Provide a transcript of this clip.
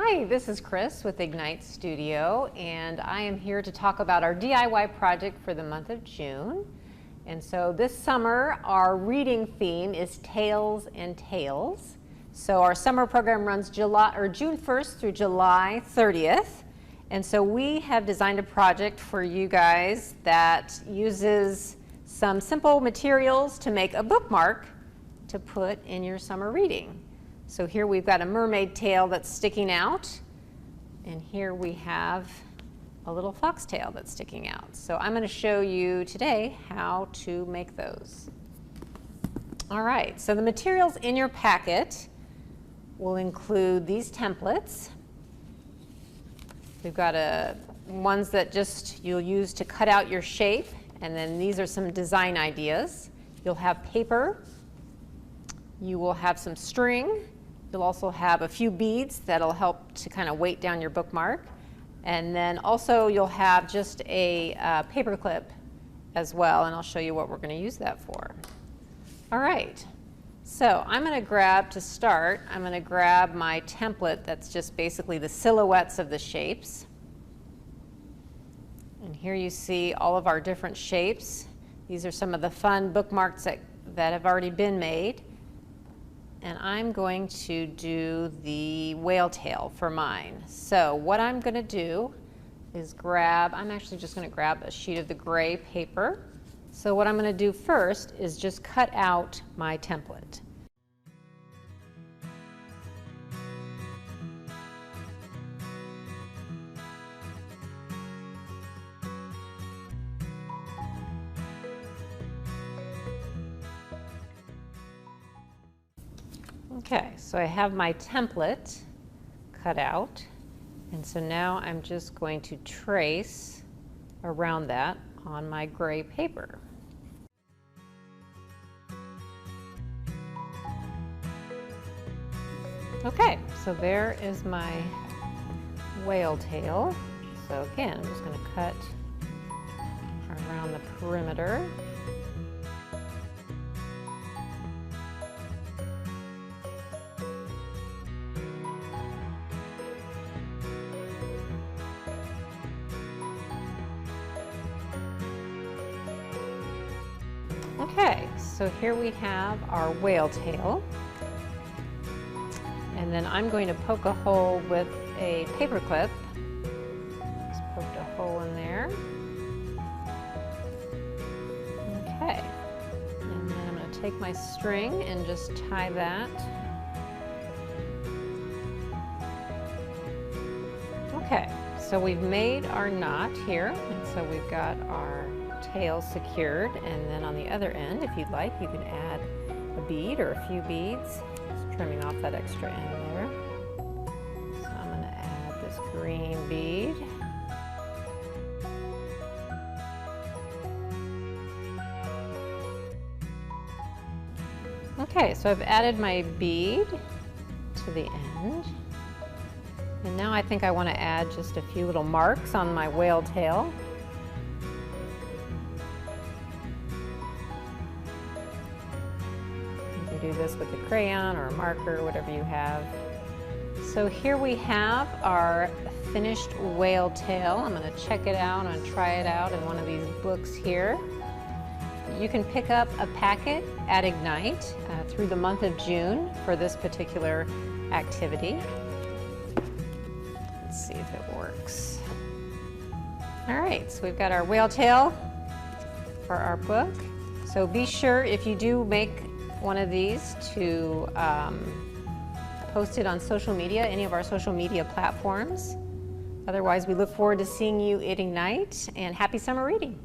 Hi, this is Chris with Ignite Studio, and I am here to talk about our DIY project for the month of June. And so this summer, our reading theme is Tales and Tales. So our summer program runs June 1st through July 30th. And so we have designed a project for you guys that uses some simple materials to make a bookmark to put in your summer reading. So here we've got a mermaid tail that's sticking out, and here we have a little foxtail that's sticking out. So I'm going to show you today how to make those. All right, so the materials in your packet will include these templates. We've got ones that just you'll use to cut out your shape, and then these are some design ideas. You'll have paper. You will have some string. You'll also have a few beads that'll help to kind of weight down your bookmark. And then also you'll have just a paper clip as well, and I'll show you what we're going to use that for. All right, so I'm going to grab my template that's just basically the silhouettes of the shapes. And here you see all of our different shapes. These are some of the fun bookmarks that have already been made. And I'm going to do the whale tail for mine. So what I'm going to do is I'm actually just going to grab a sheet of the gray paper. So what I'm going to do first is just cut out my template. Okay, so I have my template cut out, and so now I'm just going to trace around that on my gray paper. Okay, so there is my whale tail. So again, I'm just going to cut around the perimeter. Okay, so here we have our whale tail, and then I'm going to poke a hole with a paper clip. Just poked a hole in there. Okay, and then I'm going to take my string and just tie that. Okay, so we've made our knot here, and so we've got our tail secured, and then on the other end, if you'd like, you can add a bead or a few beads. Just trimming off that extra end there. So I'm going to add this green bead. Okay, so I've added my bead to the end, and now I think I want to add just a few little marks on my whale tail. Do this with a crayon or a marker, whatever you have. So here we have our finished whale tail. I'm going to check it out and try it out in one of these books here. You can pick up a packet at Ignite through the month of June for this particular activity. Let's see if it works. All right, so we've got our whale tail for our book. So be sure, if you do make one of these, to post it on social media, any of our social media platforms. Otherwise, we look forward to seeing you at Ignite, and happy summer reading.